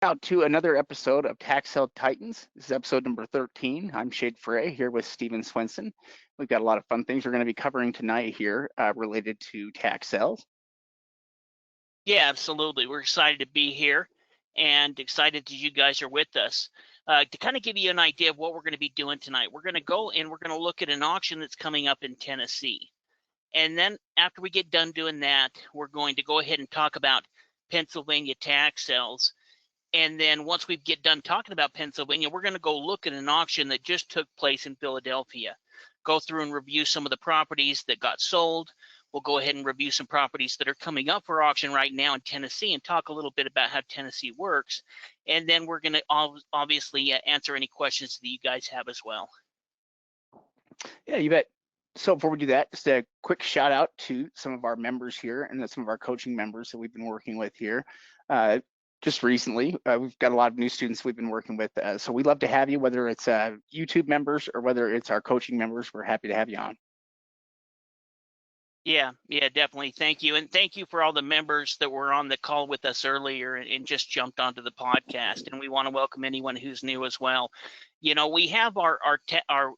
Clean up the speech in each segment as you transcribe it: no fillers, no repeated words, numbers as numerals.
Out to another episode of Tax Sale Titans. This is episode number 13. I'm Shade Frey here with Steven Swenson. We've got a lot of fun things we're going to be covering tonight here related to tax sales. Yeah, absolutely. We're excited to be here and excited that you guys are with us. To kind of give you an idea of what we're going to be doing tonight, we're going to go and we're going to look at an auction that's coming up in Tennessee. And then after we get done doing that, we're going to go ahead and talk about Pennsylvania tax sales. And then once we get done talking about Pennsylvania, we're going to go look at an auction that just took place in Philadelphia. Go through and review some of the properties that got sold. We'll go ahead and review some properties that are coming up for auction right now in Tennessee and talk a little bit about how Tennessee works. And then we're going to obviously answer any questions that you guys have as well. Yeah, you bet. So before we do that, just a quick shout out to some of our members here and some of our coaching members that we've been working with here. Just recently, we've got a lot of new students we've been working with. So we'd love to have you, whether it's YouTube members or whether it's our coaching members. We're happy to have you on. Yeah, definitely. Thank you. And thank you for all the members that were on the call with us earlier and just jumped onto the podcast. And we want to welcome anyone who's new as well. You know, we have our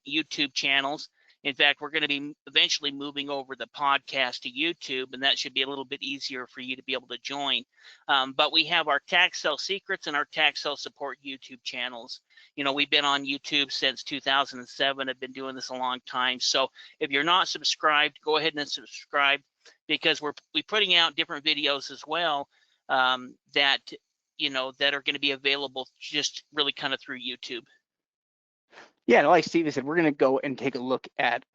YouTube channels. In fact, we're going to be eventually moving over the podcast to YouTube, and that should be a little bit easier for you to be able to join. But we have our Tax Sale Secrets and our Tax Sale Support YouTube channels. You know, we've been on YouTube since 2007. I've been doing this a long time. So if you're not subscribed, go ahead and subscribe, because we're putting out different videos as well that are going to be available just really kind of through YouTube. Yeah, like Steve said, we're going to go and take a look at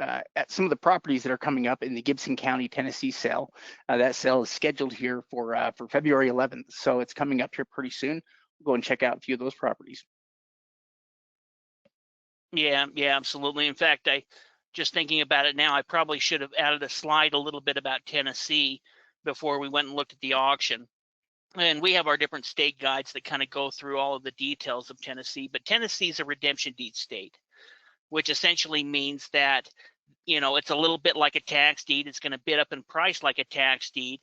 some of the properties that are coming up in the Gibson County, Tennessee sale. That sale is scheduled here for February 11th, so it's coming up here pretty soon. We'll go and check out a few of those properties. Yeah, absolutely. In fact, I just thinking about it now, I probably should have added a slide a little bit about Tennessee before we went and looked at the auction. And we have our different state guides that kind of go through all of the details of Tennessee. But Tennessee is a redemption deed state, which essentially means that, you know, it's a little bit like a tax deed. It's going to bid up in price like a tax deed,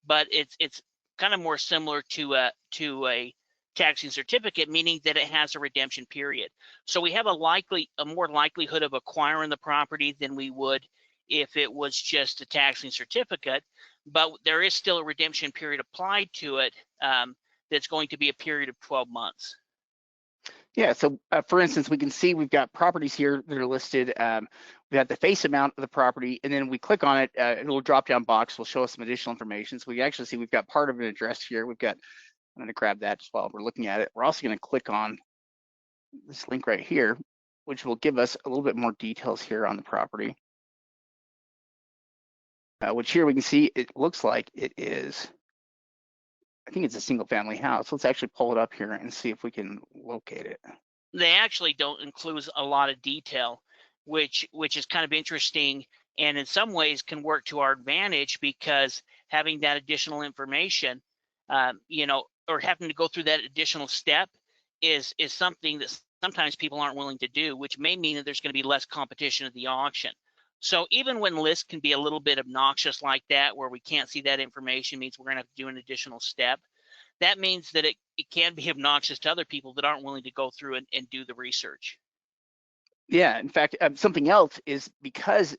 but it's kind of more similar to a taxing certificate, meaning that it has a redemption period. So we have a more likelihood of acquiring the property than we would if it was just a taxing certificate. But there is still a redemption period applied to it that's going to be a period of 12 months. Yeah, so for instance, we can see we've got properties here that are listed. We have the face amount of the property, and then we click on it, it'll drop down box will show us some additional information. So we actually see we've got part of an address here. I'm going to grab that just while we're looking at it. We're also going to click on this link right here, which will give us a little bit more details here on the property. Which here we can see it looks like it is, I think it's a single family house. Let's actually pull it up here and see if we can locate it. They actually don't include a lot of detail, which is kind of interesting, and in some ways can work to our advantage, because having that additional information, or having to go through that additional step is something that sometimes people aren't willing to do, which may mean that there's going to be less competition at the auction. So even when lists can be a little bit obnoxious like that, where we can't see that information, means we're going to have to do an additional step. That means that it can be obnoxious to other people that aren't willing to go through and do the research. Yeah, in fact, something else is because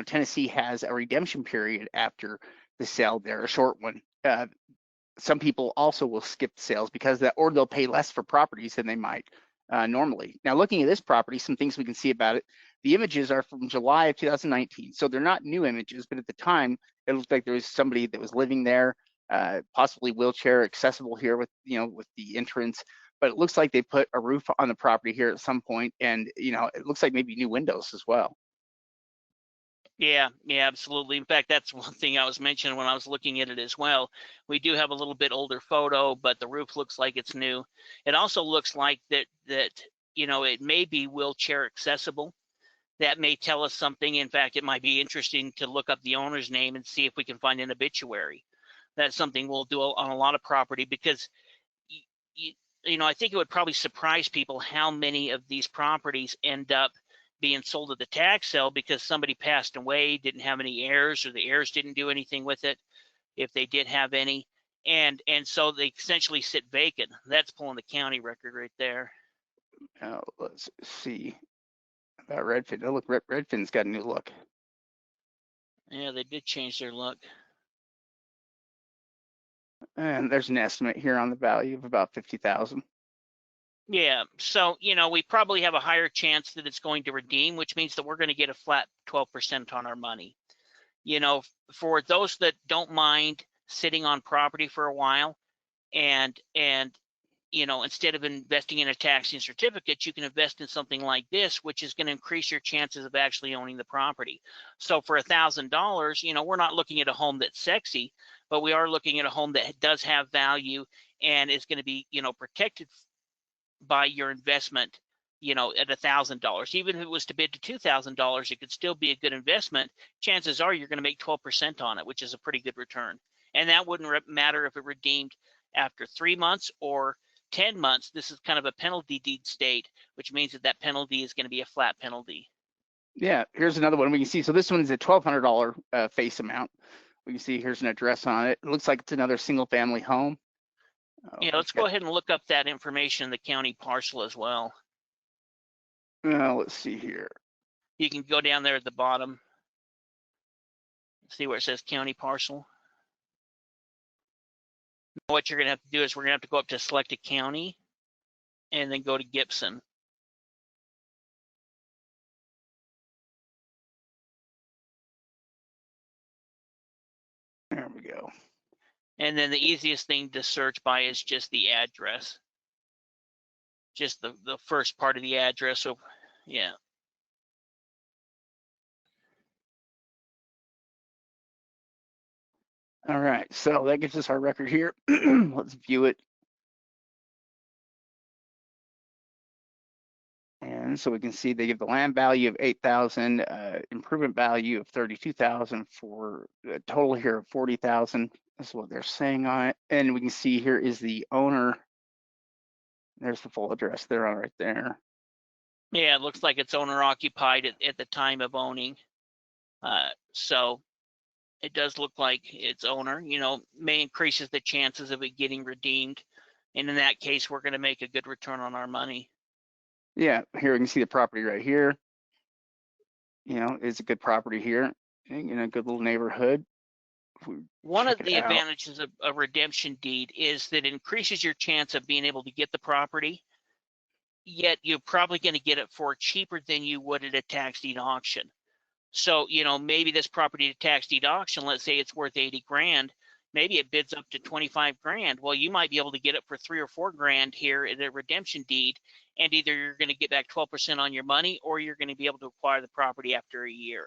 Tennessee has a redemption period after the sale. They're a short one. Some people also will skip sales because that, or they'll pay less for properties than they might normally. Now, looking at this property, some things we can see about it. The images are from July of 2019, so they're not new images, but at the time, it looked like there was somebody that was living there, possibly wheelchair accessible here with the entrance. But it looks like they put a roof on the property here at some point, and it looks like maybe new windows as well. Yeah, absolutely. In fact, that's one thing I was mentioning when I was looking at it as well. We do have a little bit older photo, but the roof looks like it's new. It also looks like that it may be wheelchair accessible. That may tell us something. In fact, it might be interesting to look up the owner's name and see if we can find an obituary. That's something we'll do on a lot of property, because I think it would probably surprise people how many of these properties end up being sold at the tax sale because somebody passed away, didn't have any heirs, or the heirs didn't do anything with it if they did have any. and so they essentially sit vacant. That's pulling the county record right there. Now let's see about Redfin. Oh, look, Redfin's got a new look. Yeah, they did change their look. And there's an estimate here on the value of about 50,000. Yeah, so we probably have a higher chance that it's going to redeem, which means that we're going to get a flat 12% on our money. For those that don't mind sitting on property for a while, and instead of investing in a taxing certificate, you can invest in something like this, which is going to increase your chances of actually owning the property. So for $1,000, we're not looking at a home that's sexy, but we are looking at a home that does have value and is going to be, protected by your investment, at $1,000. Even if it was to bid to $2,000, it could still be a good investment. Chances are you're going to make 12% on it, which is a pretty good return. And that wouldn't matter if it redeemed after 3 months or 10 months. This is kind of a penalty deed state, which means that penalty is going to be a flat penalty. Yeah, here's another one we can see. So this one's a $1,200 face amount. We can see here's an address on it. It looks like it's another single family home. Yeah, let's go ahead and look up that information in the county parcel as well. Let's see here. You can go down there at the bottom. See where it says county parcel. What you're going to have to do is we're going to have to go up to select a county and then go to Gibson. There we go. And then the easiest thing to search by is just the address. Just the first part of the address. So, yeah. All right, so that gives us our record here. Let's view it. And so we can see they give the land value of 8,000, improvement value of 32,000 for a total here of 40,000. That's what they're saying on it. And we can see here is the owner. There's the full address there on right there. Yeah, it looks like it's owner occupied at the time of owning. So it does look like it's owner, may increases the chances of it getting redeemed. And in that case, we're going to make a good return on our money. Yeah, here we can see the property right here. It's a good property here in a good little neighborhood. One of the advantages of a redemption deed is that it increases your chance of being able to get the property, yet you're probably going to get it for cheaper than you would at a tax deed auction. So, maybe this property at a tax deed auction, let's say it's worth 80 grand, maybe it bids up to 25 grand. Well, you might be able to get it for 3 or 4 grand here at a redemption deed, and either you're going to get back 12% on your money, or you're going to be able to acquire the property after a year.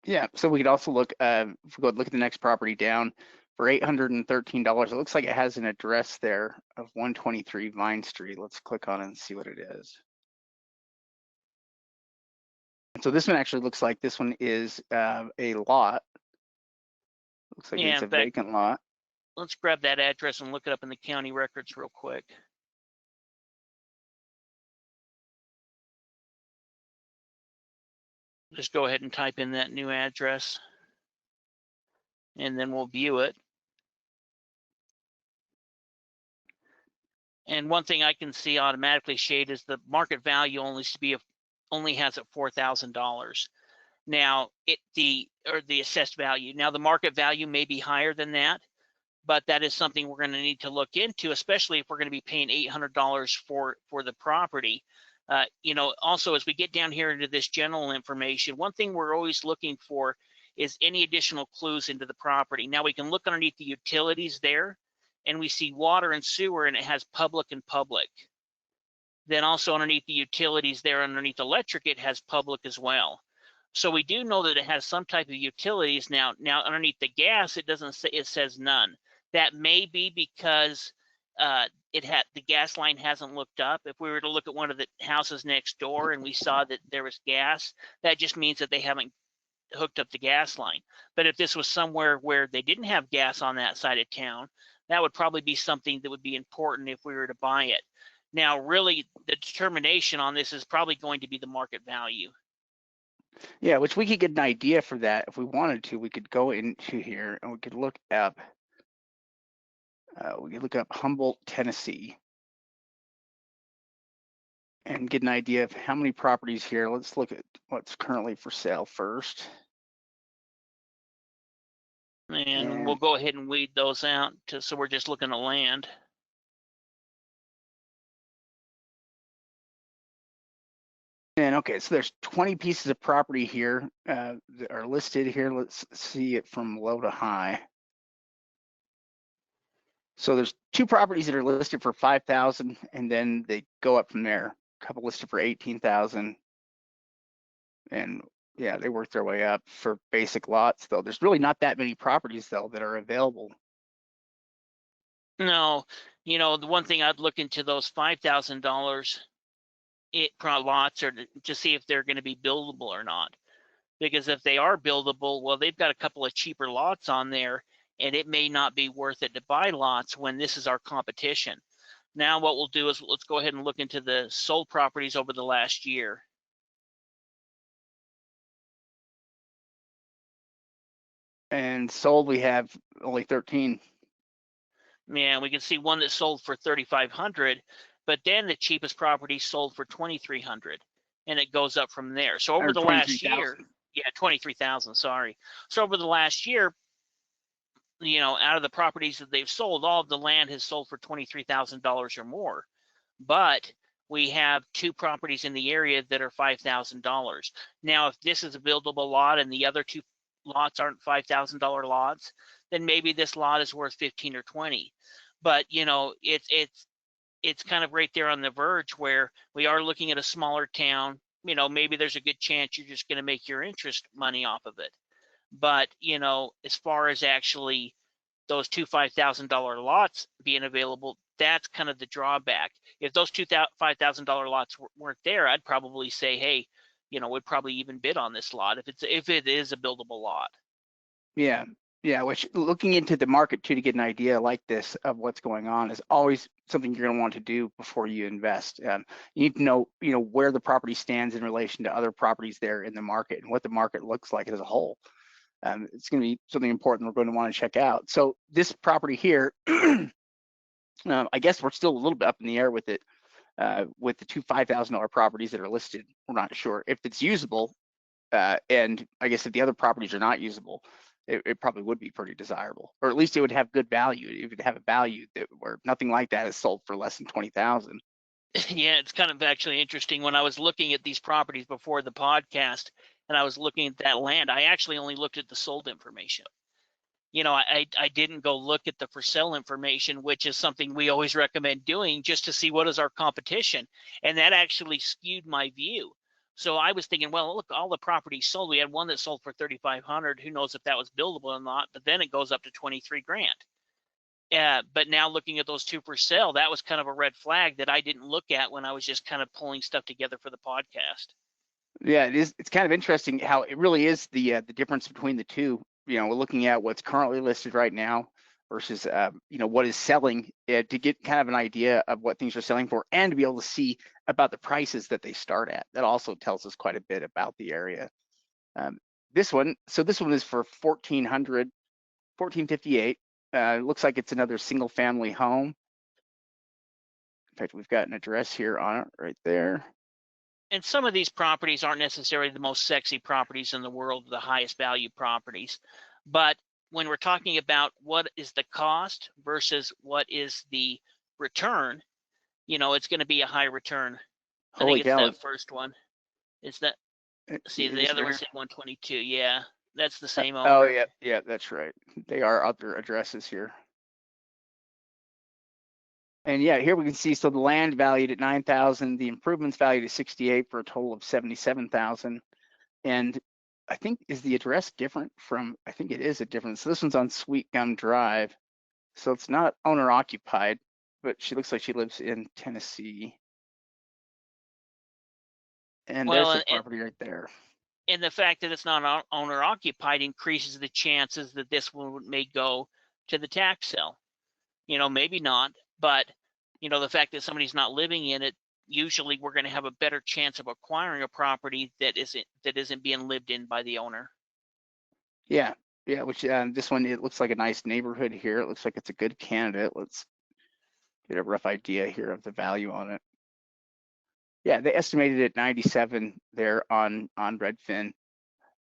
Yeah, so we could also look, if we go look at the next property down, for $813. It looks like it has an address there of 123 Vine Street. Let's click on it and see what it is. So this one actually looks like this one is a lot. Looks like it's a vacant lot. Let's grab that address and look it up in the county records real quick. Just go ahead and type in that new address, and then we'll view it. And one thing I can see automatically shade is the market value only has it $4,000. Now the assessed value. Now the market value may be higher than that, but that is something we're going to need to look into, especially if we're going to be paying $800 for the property. Also, as we get down here into this general information, one thing we're always looking for is any additional clues into the property. Now we can look underneath the utilities there, and we see water and sewer, and it has public and public. Then also underneath the utilities there, underneath electric, it has public as well. So we do know that it has some type of utilities. Now underneath the gas, it doesn't say, it says none. That may be because the gas line hasn't looked up. If we were to look at one of the houses next door and we saw that there was gas, that just means that they haven't hooked up the gas line. But if this was somewhere where they didn't have gas on that side of town, that would probably be something that would be important if we were to buy it. Now, really, the determination on this is probably going to be the market value. Yeah, which we could get an idea for that if we wanted to. We could go into here and we could look up We can look up Humboldt, Tennessee, and get an idea of how many properties here. Let's look at what's currently for sale first. And we'll go ahead and weed those out so we're just looking at land. And okay, so there's 20 pieces of property here that are listed here. Let's see it from low to high. So there's 2 properties that are listed for 5,000, and then they go up from there. A couple listed for 18,000, and yeah, they work their way up for basic lots. Though there's really not that many properties though that are available. No, the one thing I'd look into those $5,000 lots or to see if they're going to be buildable or not. Because if they are buildable, well, they've got a couple of cheaper lots on there, and it may not be worth it to buy lots when this is our competition. Now what we'll do is let's go ahead and look into the sold properties over the last year. And sold, we have only 13. Yeah, we can see one that sold for 3,500, but then the cheapest property sold for 2,300, and it goes up from there. So over the last year, 23,000, sorry. So over the last year, out of the properties that they've sold, all of the land has sold for $23,000 or more. But we have 2 properties in the area that are $5,000. Now, if this is a buildable lot and the other 2 lots aren't $5,000 lots, then maybe this lot is worth 15 or 20. But it's kind of right there on the verge where we are looking at a smaller town. Maybe there's a good chance you're just going to make your interest money off of it. But as far as actually those 2 $5,000 lots being available, that's kind of the drawback. If those 2 $5,000 lots weren't there, I'd probably say, hey, we'd probably even bid on this lot if it is a buildable lot. Yeah, which looking into the market too to get an idea like this of what's going on is always something you're going to want to do before you invest. You need to know, where the property stands in relation to other properties there in the market and what the market looks like as a whole. It's going to be something important we're going to want to check out. So this property here, I guess we're still a little bit up in the air with it, with the 2 $5,000 properties that are listed. We're not sure if it's usable, and I guess if the other properties are not usable, it probably would be pretty desirable, or at least it would have good value. It would have a value that where nothing like that is sold for less than 20,000. Yeah, it's kind of actually interesting. When I was looking at these properties before the podcast and I was looking at that land, I actually only looked at the sold information. I didn't go look at the for sale information, which is something we always recommend doing just to see what is our competition. And that actually skewed my view. So I was thinking, well, look, all the properties sold. We had one that sold for 3,500. Who knows if that was buildable or not? But then it goes up to 23 grand. But now looking at those 2 for sale, that was kind of a red flag that I didn't look at when I was just kind of pulling stuff together for the podcast. Yeah, it is. It's kind of interesting how it really is the difference between the two. We're looking at what's currently listed right now versus what is selling, to get kind of an idea of what things are selling for and to be able to see about the prices that they start at. That also tells us quite a bit about the area. This one is for 1458. Looks like it's another single family home. In fact, we've got an address here on it right there. And some of these properties aren't necessarily the most sexy properties in the world, the highest value properties. But when we're talking about what is the cost versus what is the return, it's going to be a high return. I think it's that first one. It's that. See, the other one's 122. Yeah, that's the same owner. Oh, yeah, that's right. They are other addresses here. And yeah, here we can see, so the land valued at 9,000, the improvements valued at 68 for a total of 77,000. And I think, is the address different from, I think it is a different. So this one's on Sweet Gum Drive. So it's not owner occupied, but she looks like she lives in Tennessee. And there's the property right there. And the fact that it's not owner occupied increases the chances that this one may go to the tax sale. Maybe not, but the fact that somebody's not living in it, usually we're going to have a better chance of acquiring a property that isn't being lived in by the owner. Yeah, Yeah, which this one, it looks like a nice neighborhood here. It looks like it's a good candidate. Let's get a rough idea here of the value on it. Yeah, they estimated at 97 there on Redfin.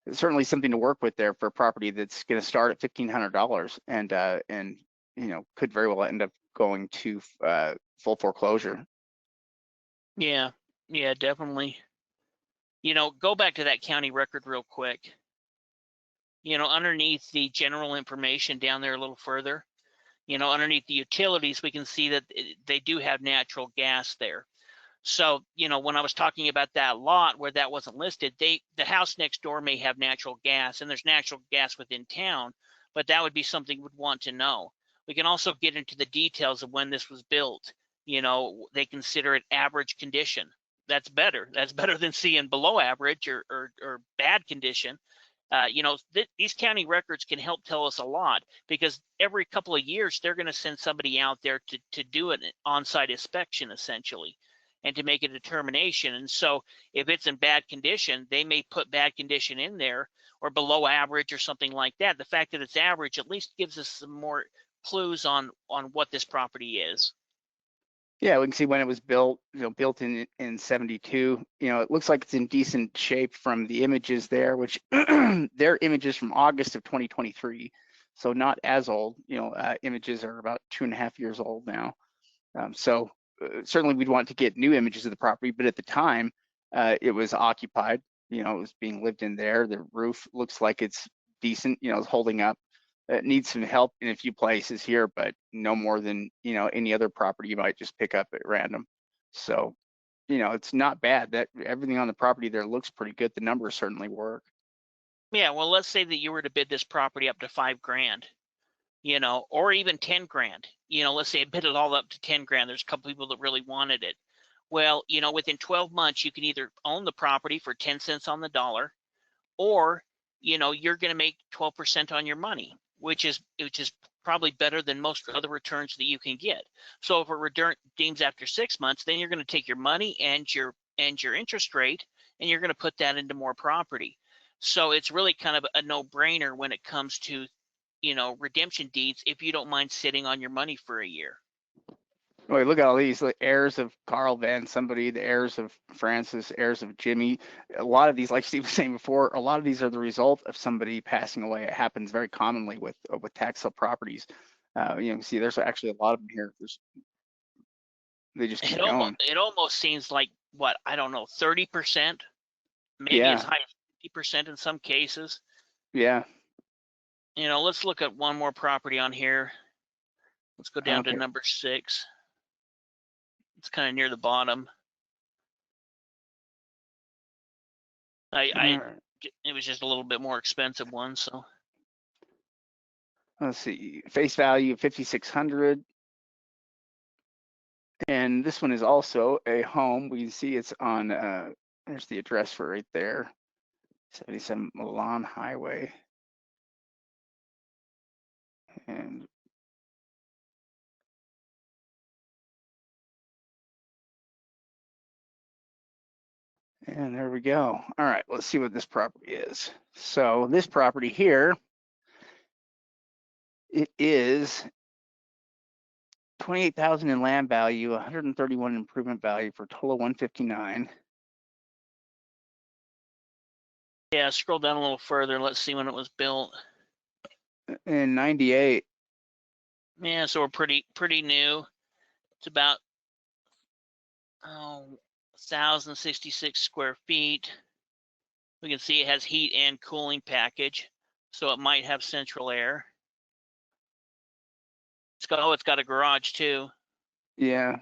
It's certainly something to work with there for a property that's going to start at $1,500 and could very well end up going to full foreclosure. Yeah, yeah, definitely. Go back to that county record real quick. Underneath the general information down there a little further, underneath the utilities, we can see that they do have natural gas there. So, when I was talking about that lot where that wasn't listed, the house next door may have natural gas, and there's natural gas within town, but that would be something we'd want to know. We can also get into the details of when this was built. They consider it average condition. That's better. That's better than seeing below average or bad condition. These county records can help tell us a lot, because every couple of years they're going to send somebody out there to do an on-site inspection essentially, and to make a determination. And so if it's in bad condition, they may put bad condition in there, or below average or something like that. The fact that it's average at least gives us some more clues on what this property is. Yeah, we can see when it was built, built in 72. It looks like it's in decent shape from the images there, which they're images from August of 2023. So not as old. Images are about 2.5 years old now. So certainly we'd want to get new images of the property, but at the time it was occupied. It was being lived in there. The roof looks like it's decent. It's holding up. It needs some help in a few places here, but no more than any other property you might just pick up at random. So it's not bad. That everything on the property there looks pretty good. The numbers certainly work. Yeah, well, let's say that you were to bid this property up to $5,000, or even 10 grand. Let's say I bid it all up to 10 grand. There's a couple people that really wanted it. Well, within 12 months, you can either own the property for 10 cents on the dollar, or, you're going to make 12% on your money, which is probably better than most other returns that you can get. So if it redeems after 6 months, then you're going to take your money and your interest rate, and you're going to put that into more property. So it's really kind of a no-brainer when it comes to, redemption deeds, if you don't mind sitting on your money for a year. Boy, look at all these, like, heirs of Carl Van somebody, the heirs of Francis, heirs of Jimmy. A lot of these, like Steve was saying before, a lot of these are the result of somebody passing away. It happens very commonly with tax sale properties. See, there's actually a lot of them here. They just keep going. It almost seems like, what, I don't know, 30%, maybe as Yeah, high as 50% in some cases. yeah. Let's look at one more property on here. Let's go down to Okay. number 6. It's kind of near the bottom. It was just a little bit more expensive one, so. Let's see, face value 5,600. And this one is also a home. We can see it's on, there's the address for right there, 77 Milan Highway. And there we go. All right, let's see what this property is. So this property here, it is 28,000 in land value, 131 improvement value for a total of 159. Yeah, scroll down a little further. Let's see when it was built. In 98. Yeah, so we're pretty new. It's about 1,066 square feet. We can see it has heat and cooling package, so it might have central air. It's got a garage too. Yeah.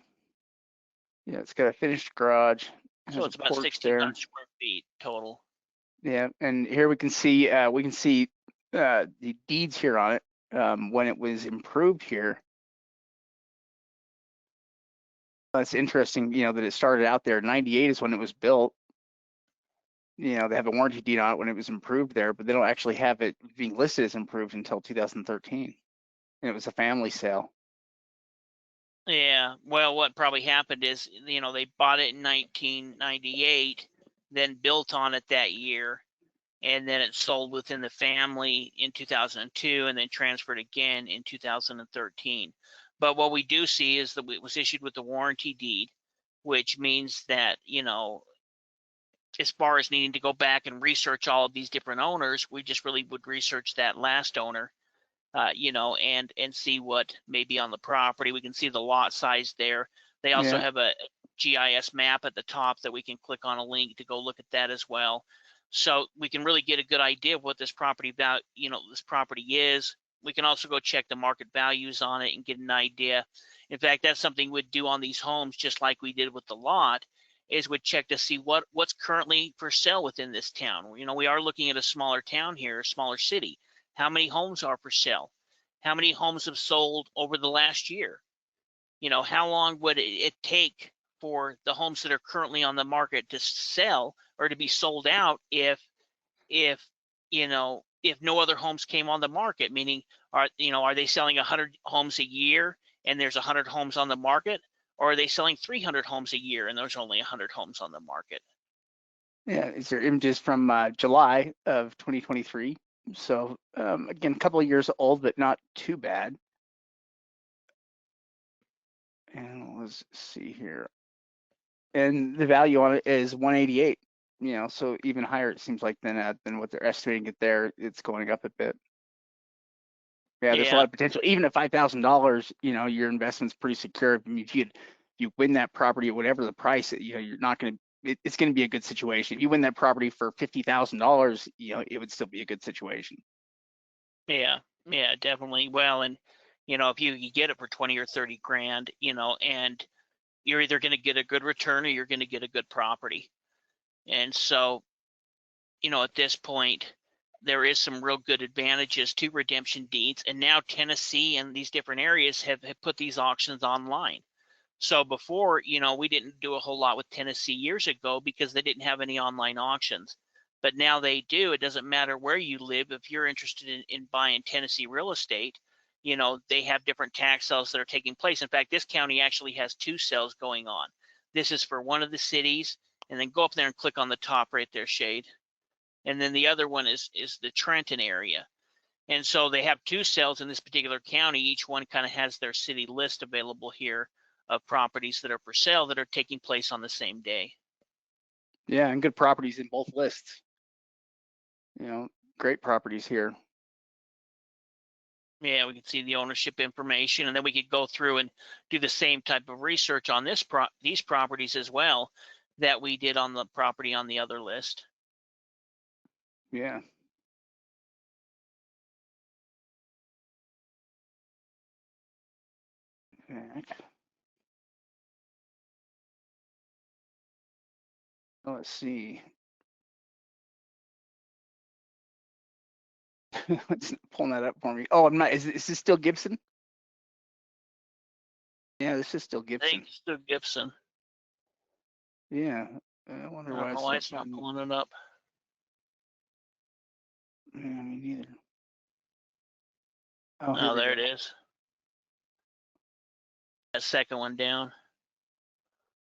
Yeah, it's got a finished garage. So it's about 1,600 square feet total. Yeah, and here we can see the deeds here on it when it was improved here. That's interesting, that it started out there. 98 is when it was built. They have a warranty deed on it when it was improved there, but they don't actually have it being listed as improved until 2013. And it was a family sale. Yeah, well, what probably happened is, they bought it in 1998, then built on it that year, and then it sold within the family in 2002 and then transferred again in 2013. But what we do see is that it was issued with the warranty deed, which means that, as far as needing to go back and research all of these different owners, we just really would research that last owner, and see what may be on the property. We can see the lot size there. They also Yeah. have a GIS map at the top that we can click on a link to go look at that as well. So we can really get a good idea of what this property this property is. We can also go check the market values on it and get an idea. In fact, that's something we'd do on these homes, just like we did with the lot, is we'd check to see what's currently for sale within this town. We are looking at a smaller town here, a smaller city. How many homes are for sale? How many homes have sold over the last year? How long would it take for the homes that are currently on the market to sell or to be sold out if no other homes came on the market? Meaning, are they selling 100 homes a year and there's 100 homes on the market, or are they selling 300 homes a year and there's only 100 homes on the market? Yeah, is there images from July of 2023? So again, a couple of years old, but not too bad. And let's see here. And the value on it is 188. So even higher it seems like than what they're estimating it there. It's going up a bit. Yeah, there's a lot of potential. Even at $5,000, your investment's pretty secure. I mean, if you win that property at whatever the price, you're not going to. It's going to be a good situation. If you win that property for $50,000, it would still be a good situation. Yeah, definitely. Well, and if you get it for 20 or 30 grand, and you're either going to get a good return or you're going to get a good property. And so, at this point, there is some real good advantages to redemption deeds. And now Tennessee and these different areas have put these auctions online. So before, we didn't do a whole lot with Tennessee years ago because they didn't have any online auctions. But now they do. It doesn't matter where you live. If you're interested in buying Tennessee real estate, they have different tax sales that are taking place. In fact, this county actually has 2 sales going on. This is for one of the cities, and then go up there and click on the top right there, Shade. And then the other one is the Trenton area. And so they have 2 sales in this particular county. Each one kind of has their city list available here of properties that are for sale that are taking place on the same day. Yeah, and good properties in both lists. Great properties here. Yeah, we can see the ownership information, and then we could go through and do the same type of research on these properties as well that we did on the property on the other list. Yeah. Right. Let's see. It's not pulling that up for me. Oh, I'm not. Is this still Gibson? Yeah, this is still I Gibson. think it's still Gibson. Yeah. I wonder I don't know why it's not pulling it up. Yeah, me neither. Oh, here Oh, we there go. it is. That second one down.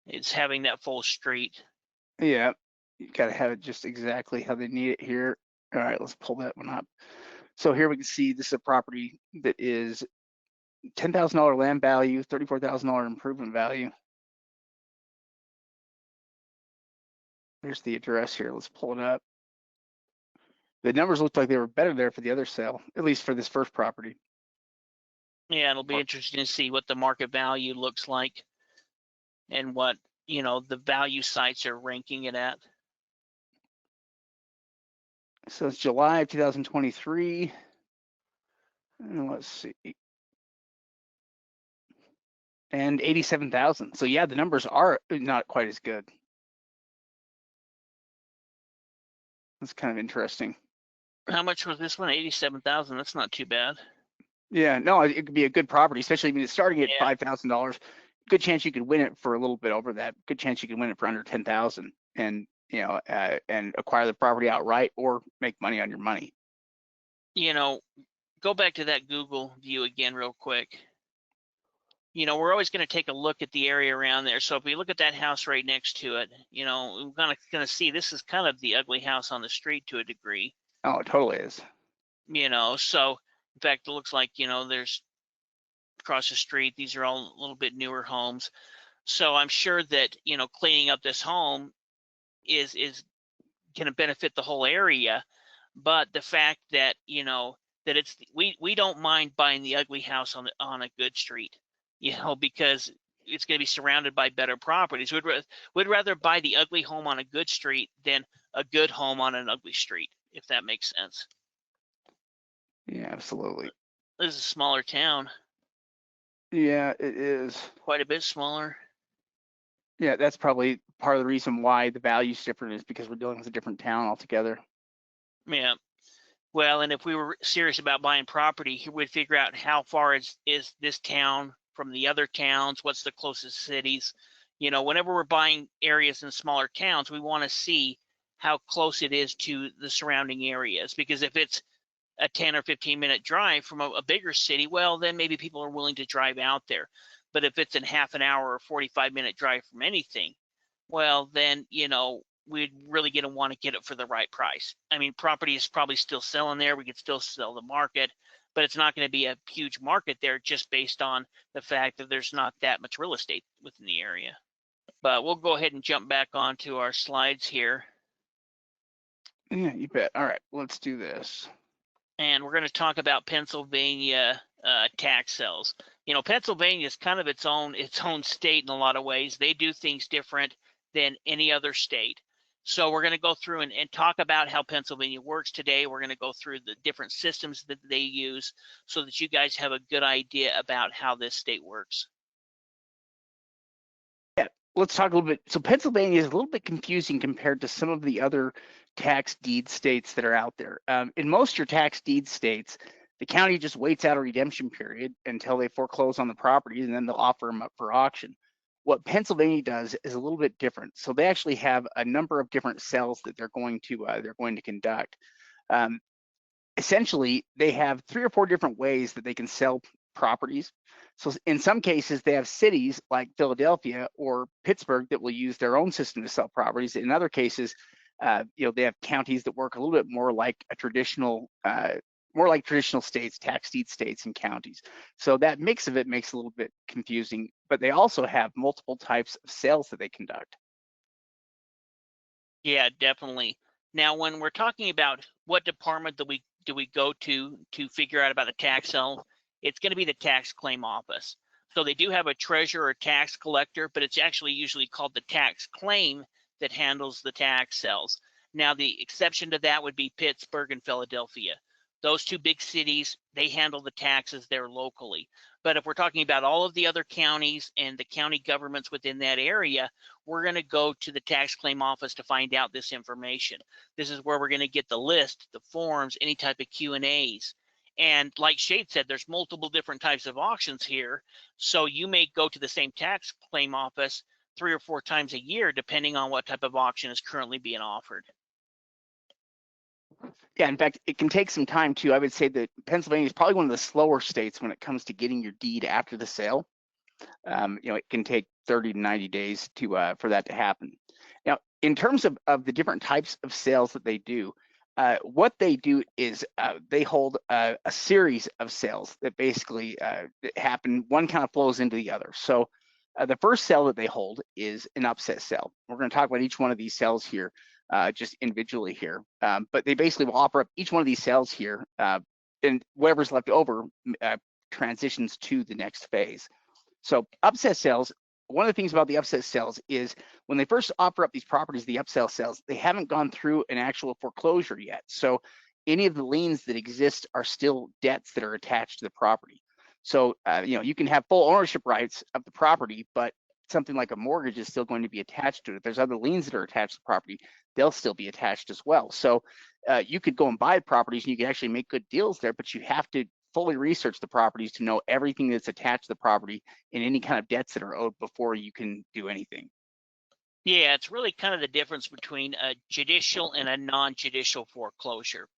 It's having that full street. Yeah, you gotta have it just exactly how they need it here. All right, let's pull that one up. So here we can see this is a property that is $10,000 land value, $34,000 improvement value. There's the address here. Let's pull it up. The numbers looked like they were better there for the other sale, at least for this first property. Yeah, it'll be interesting to see what the market value looks like and what, the value sites are ranking it at. So it's July of 2023. And let's see. And 87,000. So yeah, the numbers are not quite as good. That's kind of interesting. How much was this one? 87,000. That's not too bad. Yeah, no, it could be a good property, especially when it's starting at $5,000. Good chance you could win it for a little bit over that. Good chance you could win it for under 10,000, and and acquire the property outright or make money on your money. Go back to that Google view again real quick. we're always going to take a look at the area around there. So if we look at that house right next to it, we're going to see this is kind of the ugly house on the street to a degree. Oh, it totally is. So in fact, it looks like, there's across the street, these are all a little bit newer homes. So I'm sure that, cleaning up this home is going to benefit the whole area. But the fact that, that we don't mind buying the ugly house on a good street, because it's going to be surrounded by better properties. We'd rather buy the ugly home on a good street than a good home on an ugly street, if that makes sense. Yeah, absolutely. This is a smaller town. Yeah, it is. Quite a bit smaller. Yeah, that's probably part of the reason why the value's different, is because we're dealing with a different town altogether. Yeah. Well, and if we were serious about buying property, we'd figure out how far is this town from the other towns, what's the closest cities. Whenever we're buying areas in smaller towns, we want to see how close it is to the surrounding areas, because if it's a 10 or 15-minute drive from a bigger city, well, then maybe people are willing to drive out there. But if it's in half an hour or 45-minute drive from anything, well, then, we'd really going to want to get it for the right price. I mean, property is probably still selling there. We could still sell the market, but it's not going to be a huge market there just based on the fact that there's not that much real estate within the area. But we'll go ahead and jump back onto our slides here. Yeah, you bet. All right, let's do this. And we're going to talk about Pennsylvania tax sales. Pennsylvania is kind of its own state in a lot of ways. They do things different than any other state. So we're going to go through and talk about how Pennsylvania works today. We're going to go through the different systems that they use so that you guys have a good idea about how this state works. Yeah, let's talk a little bit. So Pennsylvania is a little bit confusing compared to some of the other tax deed states that are out there. In most of your tax deed states, the county just waits out a redemption period until they foreclose on the properties, and then they'll offer them up for auction. What Pennsylvania does is a little bit different. So they actually have a number of different sales that they're going to conduct. Essentially, they have 3 or 4 different ways that they can sell properties. So in some cases, they have cities like Philadelphia or Pittsburgh that will use their own system to sell properties. In other cases, they have counties that work a little bit more like traditional states, tax deed states and counties. So that mix of it makes it a little bit confusing, but they also have multiple types of sales that they conduct. Yeah, definitely. Now, when we're talking about what department do we go to figure out about a tax sale, it's going to be the tax claim office. So they do have a treasurer or tax collector, but it's actually usually called the tax claim that handles the tax sales. Now, the exception to that would be Pittsburgh and Philadelphia. Those 2 big cities, they handle the taxes there locally. But if we're talking about all of the other counties and the county governments within that area, we're going to go to the tax claim office to find out this information. This is where we're going to get the list, the forms, any type of Q&As. And like Shade said, there's multiple different types of auctions here. So you may go to the same tax claim office 3 or 4 times a year, depending on what type of auction is currently being offered. Yeah, in fact, it can take some time too. I would say that Pennsylvania is probably one of the slower states when it comes to getting your deed after the sale. It can take 30 to 90 days for that to happen. Now, in terms of the different types of sales that they do, what they do is they hold a series of sales that basically happen. One kind of flows into the other. So the first sale that they hold is an upset sale. We're going to talk about each one of these sales here just individually here. But they basically will offer up each one of these sales here, and whatever's left over transitions to the next phase. So upset sales, one of the things about the upset sales is when they first offer up these properties, the upsell sales, they haven't gone through an actual foreclosure yet. So any of the liens that exist are still debts that are attached to the property. So, you can have full ownership rights of the property, but something like a mortgage is still going to be attached to it. If there's other liens that are attached to the property, they'll still be attached as well. So you could go and buy properties and you can actually make good deals there, but you have to fully research the properties to know everything that's attached to the property and any kind of debts that are owed before you can do anything. Yeah, it's really kind of the difference between a judicial and a non-judicial foreclosure.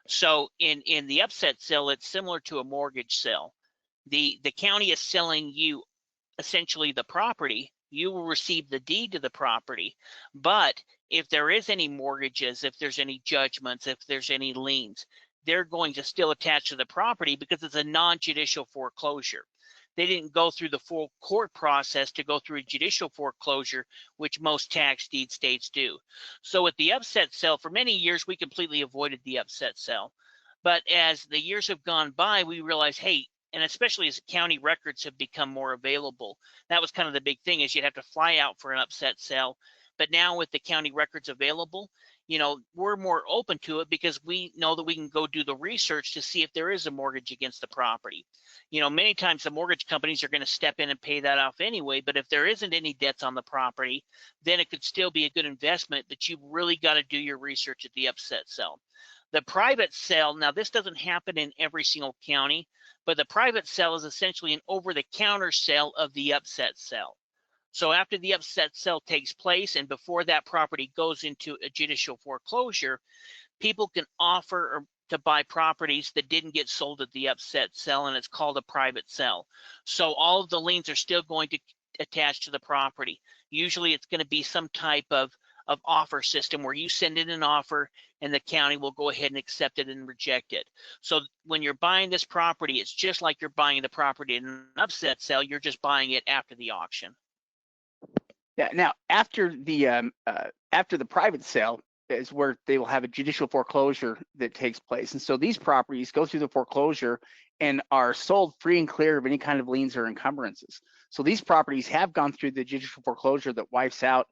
So in the upset sale, it's similar to a mortgage sale. The county is selling you essentially the property, you will receive the deed to the property. But if there is any mortgages, if there's any judgments, if there's any liens, they're going to still attach to the property because it's a non-judicial foreclosure. They didn't go through the full court process to go through a judicial foreclosure, which most tax deed states do. So with the upset sale, for many years, we completely avoided the upset sale. But as the years have gone by, we realized, hey, and especially as county records have become more available, that was kind of the big thing, is you'd have to fly out for an upset sale. But now with the county records available, we're more open to it because we know that we can go do the research to see if there is a mortgage against the property. Many times the mortgage companies are going to step in and pay that off anyway, but if there isn't any debts on the property, then it could still be a good investment, but you've really got to do your research at the upset sale. The private sale, now this doesn't happen in every single county, but the private sale is essentially an over-the-counter sale of the upset sale. So after the upset sale takes place and before that property goes into a judicial foreclosure, people can offer to buy properties that didn't get sold at the upset sale, and it's called a private sale. So all of the liens are still going to attach to the property. Usually it's going to be some type of offer system where you send in an offer and the county will go ahead and accept it and reject it. So when you're buying this property, it's just like you're buying the property in an upset sale, you're just buying it after the auction. Yeah. Now, after the private sale is where they will have a judicial foreclosure that takes place, and so these properties go through the foreclosure and are sold free and clear of any kind of liens or encumbrances. So these properties have gone through the judicial foreclosure that wipes out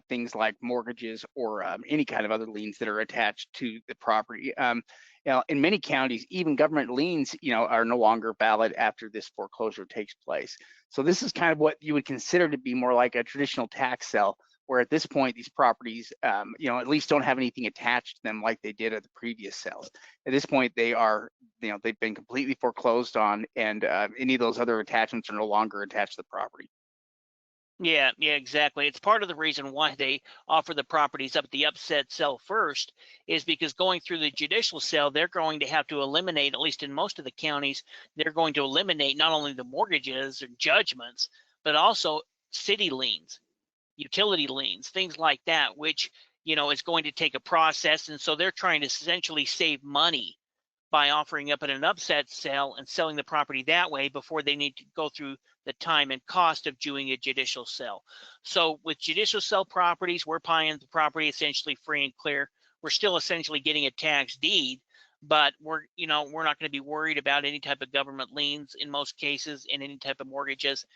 things like mortgages or any kind of other liens that are attached to the property. In many counties, even government liens, are no longer valid after this foreclosure takes place. So this is kind of what you would consider to be more like a traditional tax sale, where at this point these properties, at least don't have anything attached to them like they did at the previous sales. At this point, they are, they've been completely foreclosed on, and any of those other attachments are no longer attached to the property. Yeah, exactly. It's part of the reason why they offer the properties up at the upset sale first, is because going through the judicial sale, they're going to have to eliminate, at least in most of the counties, they're going to eliminate not only the mortgages or judgments, but also city liens, utility liens, things like that, which, is going to take a process. And so they're trying to essentially save money by offering up at an upset sale and selling the property that way before they need to go through the time and cost of doing a judicial sale. So with judicial sale properties, we're buying the property essentially free and clear. We're still essentially getting a tax deed, but we're not going to be worried about any type of government liens in most cases and any type of mortgages.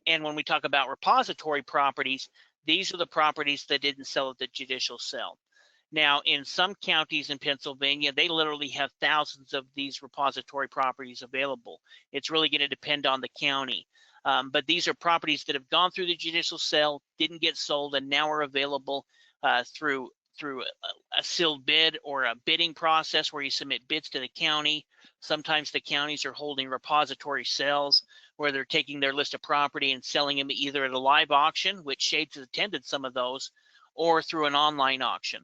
And when we talk about repository properties, these are the properties that didn't sell at the judicial sale. Now, in some counties in Pennsylvania, they literally have thousands of these repository properties available. It's really going to depend on the county. But these are properties that have gone through the judicial sale, didn't get sold, and now are available through a sealed bid or a bidding process where you submit bids to the county. Sometimes the counties are holding repository sales where they're taking their list of property and selling them either at a live auction, which Shades has attended some of those, or through an online auction.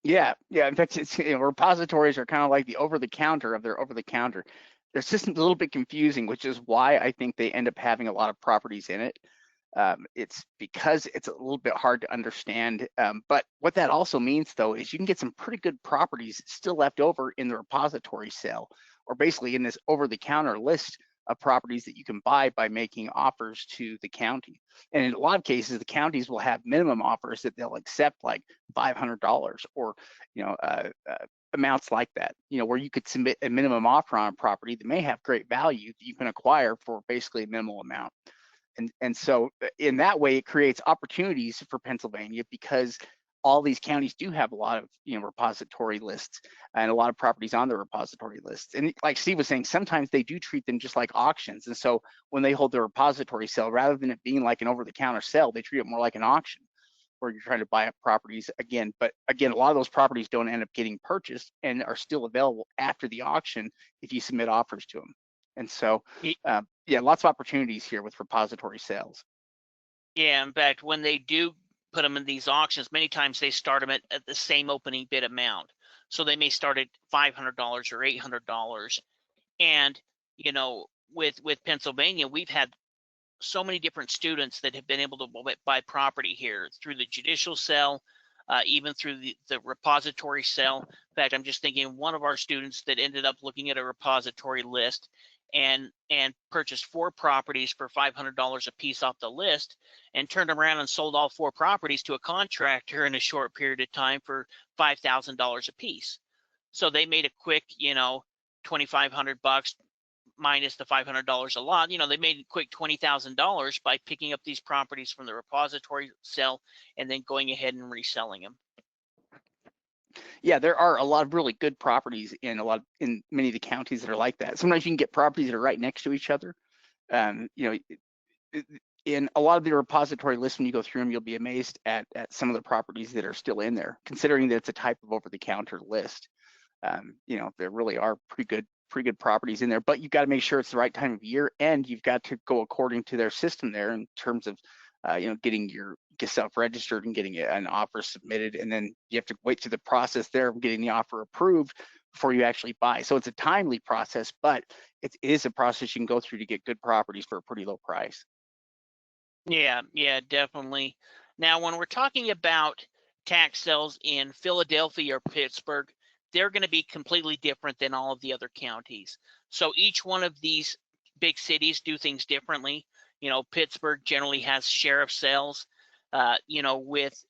Yeah. In fact, repositories are kind of like the over-the-counter of their over-the-counter. Their system's a little bit confusing, which is why I think they end up having a lot of properties in it. It's because it's a little bit hard to understand. But what that also means, though, is you can get some pretty good properties still left over in the repository sale, or basically in this over-the-counter list of properties that you can buy by making offers to the county. And in a lot of cases, the counties will have minimum offers that they'll accept, like $500 or amounts like that, where you could submit a minimum offer on a property that may have great value that you can acquire for basically a minimal amount. And so in that way, it creates opportunities for Pennsylvania, because all these counties do have a lot of repository lists and a lot of properties on the repository lists. And like Steve was saying, sometimes they do treat them just like auctions. And so when they hold the repository sale, rather than it being like an over-the-counter sale, they treat it more like an auction where you're trying to buy up properties again. But again, a lot of those properties don't end up getting purchased and are still available after the auction if you submit offers to them. And so, yeah, lots of opportunities here with repository sales. Yeah, in fact, when they do put them in these auctions, many times they start them at the same opening bid amount. So they may start at $500 or $800. And, with Pennsylvania, we've had so many different students that have been able to buy property here through the judicial sale, even through the repository sale. In fact, I'm just thinking one of our students that ended up looking at a repository list and purchased 4 properties for $500 a piece off the list, and turned around and sold all 4 properties to a contractor in a short period of time for $5,000 a piece. So they made a quick, $2,500 minus the $500 a lot. They made a quick $20,000 by picking up these properties from the repository sale and then going ahead and reselling them. Yeah, there are a lot of really good properties in many of the counties that are like that. Sometimes you can get properties that are right next to each other. In a lot of the repository lists, when you go through them, you'll be amazed at some of the properties that are still in there, considering that it's a type of over-the-counter list. There really are pretty good properties in there, but you've got to make sure it's the right time of year, and you've got to go according to their system there in terms of getting yourself registered and getting an offer submitted, and then you have to wait through the process there of getting the offer approved before you actually buy. So it's a timely process, but it is a process you can go through to get good properties for a pretty low price. Yeah, definitely. Now, when we're talking about tax sales in Philadelphia or Pittsburgh, they're going to be completely different than all of the other counties. So each one of these big cities do things differently. Pittsburgh generally has sheriff sales. With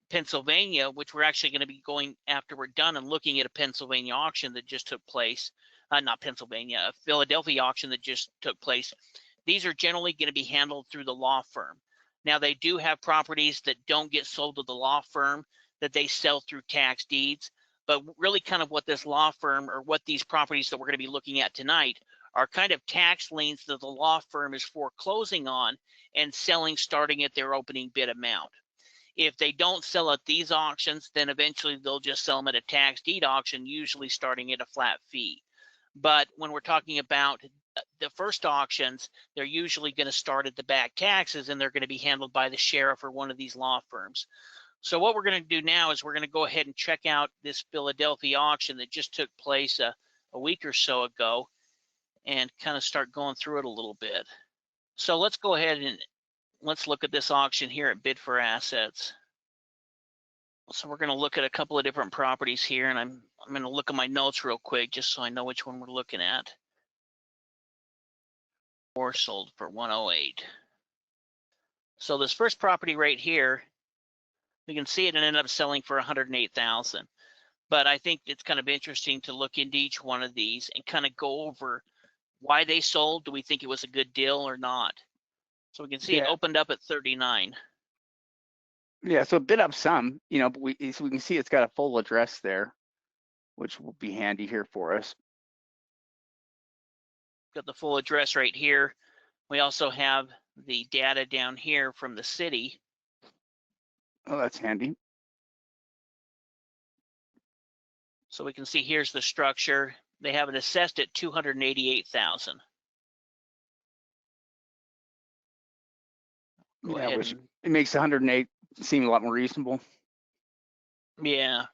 Pennsylvania, which we're actually going to be going after we're done and looking at a Pennsylvania auction that just took place. Not Pennsylvania, a Philadelphia auction that just took place. These are generally going to be handled through the law firm. Now, they do have properties that don't get sold to the law firm that they sell through tax deeds, but really kind of what this law firm, or what these properties that we're going to be looking at tonight, are kind of tax liens that the law firm is foreclosing on and selling starting at their opening bid amount. If they don't sell at these auctions, then eventually they'll just sell them at a tax deed auction, usually starting at a flat fee. But when we're talking about the first auctions, they're usually going to start at the back taxes, and they're going to be handled by the sheriff or one of these law firms. So what we're going to do now is we're going to go ahead and check out this Philadelphia auction that just took place a week or so ago, and kind of start going through it a little bit. So let's go ahead and let's look at this auction here at Bid for Assets. So we're going to look at a couple of different properties here, and I'm going to look at my notes real quick just so I know which one we're looking at. Or sold for 108. So this first property right here, we can see it ended up selling for 108,000. But I think it's kind of interesting to look into each one of these and kind of go over why they sold. Do we think it was a good deal or not? So we can see it opened up at 39. Yeah, so it bid up some, but we can see it's got a full address there, which will be handy here for us. Got the full address right here. We also have the data down here from the city. Oh, that's handy. So we can see here's the structure. They have it assessed at 288,000. Yeah, which it makes 108 seem a lot more reasonable. Yeah.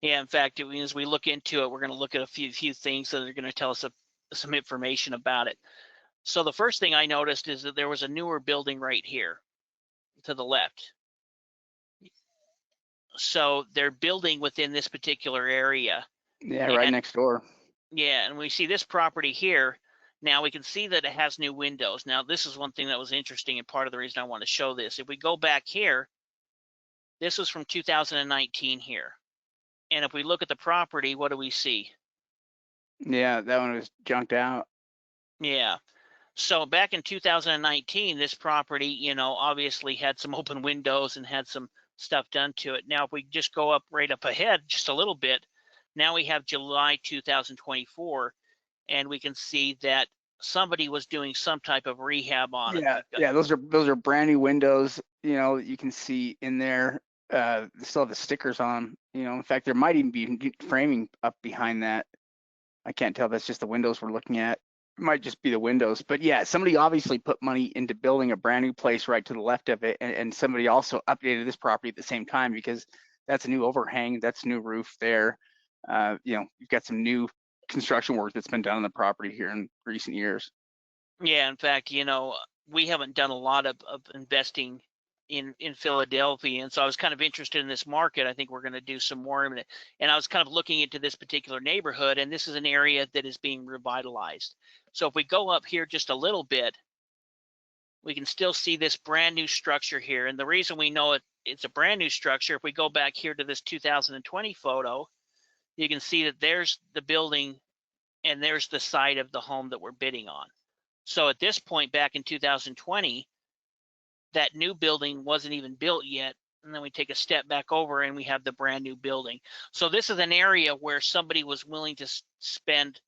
Yeah, in fact, as we look into it, we're going to look at a few things that are going to tell us some information about it. So the first thing I noticed is that there was a newer building right here to the left. So they're building within this particular area. Yeah, right next door. Yeah, and we see this property here. Now we can see that it has new windows. Now this is one thing that was interesting, and part of the reason I want to show this. If we go back here, this was from 2019 here. And if we look at the property, what do we see? Yeah, that one was junked out. Yeah. So back in 2019, this property, obviously had some open windows and had some stuff done to it. Now, if we just go right up ahead just a little bit, now we have July 2024, and we can see that somebody was doing some type of rehab on it. Yeah, those are brand new windows. You can see in there. They still have the stickers on. In fact, there might even be framing up behind that. I can't tell. That's just the windows we're looking at. It might just be the windows, but yeah, somebody obviously put money into building a brand new place right to the left of it, and somebody also updated this property at the same time, because that's a new overhang, that's new roof there. You've got some new construction work that's been done on the property here in recent years. Yeah, in fact, we haven't done a lot of investing in Philadelphia, and so I was kind of interested in this market. I think we're going to do some more in it. And I was kind of looking into this particular neighborhood, and this is an area that is being revitalized. So if we go up here just a little bit, we can still see this brand new structure here. And the reason we know it's a brand new structure, if we go back here to this 2020 photo, you can see that there's the building and there's the side of the home that we're bidding on. So at this point back in 2020, that new building wasn't even built yet. And then we take a step back over and we have the brand new building. So this is an area where somebody was willing to spend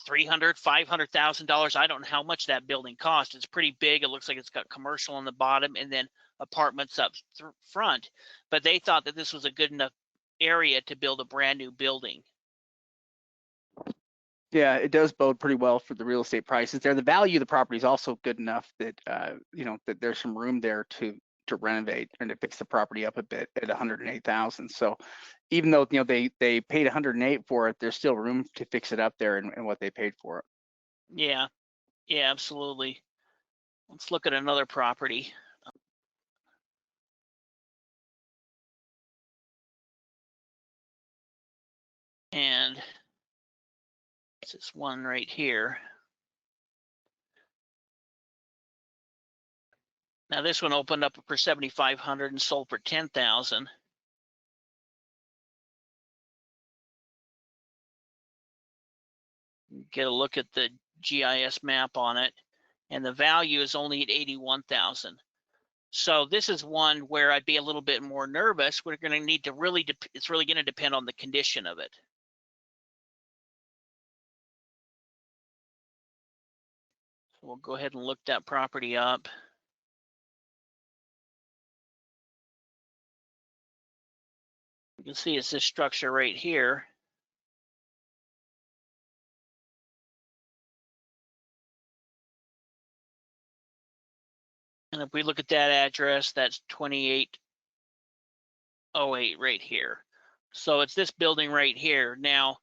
$300,000, $500,000. I don't know how much that building cost. It's pretty big. It looks like it's got commercial on the bottom and then apartments up front. But they thought that this was a good enough area to build a brand new building. Yeah, it does bode pretty well for the real estate prices there. The value of the property is also good enough that that there's some room there to renovate and to fix the property up a bit at 108,000. So even though they paid 108 for it, there's still room to fix it up there and what they paid for it. Yeah, absolutely. Let's look at another property. And it's this one right here. Now this one opened up for 7,500 and sold for 10,000. Get a look at the GIS map on it, and the value is only at 81,000. So this is one where I'd be a little bit more nervous. We're going to need to it's really going to depend on the condition of it. So we'll go ahead and look that property up. You can see it's this structure right here. And if we look at that address, that's 2808 right here. So it's this building right here. Now,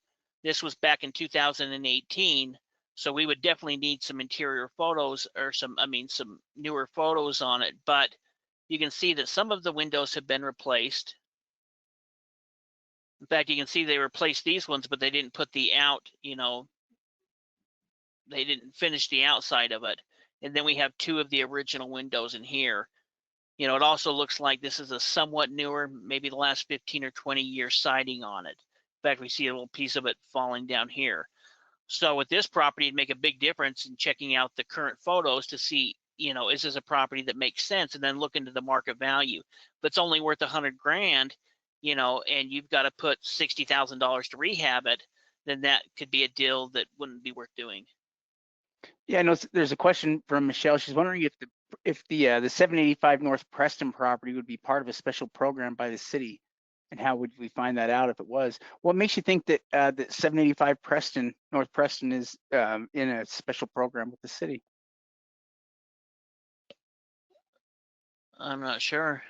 this was back in 2018. So we would definitely need some interior photos or some newer photos on it. But you can see that some of the windows have been replaced. In fact, you can see they replaced these ones, but they didn't put the they didn't finish the outside of it. And then we have two of the original windows in here. It also looks like this is a somewhat newer, maybe the last 15 or 20 year siding on it. In fact, we see a little piece of it falling down here. So with this property, it'd make a big difference in checking out the current photos to see, is this a property that makes sense? And then look into the market value. If it's only worth 100 grand, and you've got to put $60,000 to rehab it, then that could be a deal that wouldn't be worth doing. Yeah, I know there's a question from Michelle. She's wondering if the 785 North Preston property would be part of a special program by the city, and how would we find that out if it was? What makes you think that that 785 North Preston is in a special program with the city? I'm not sure.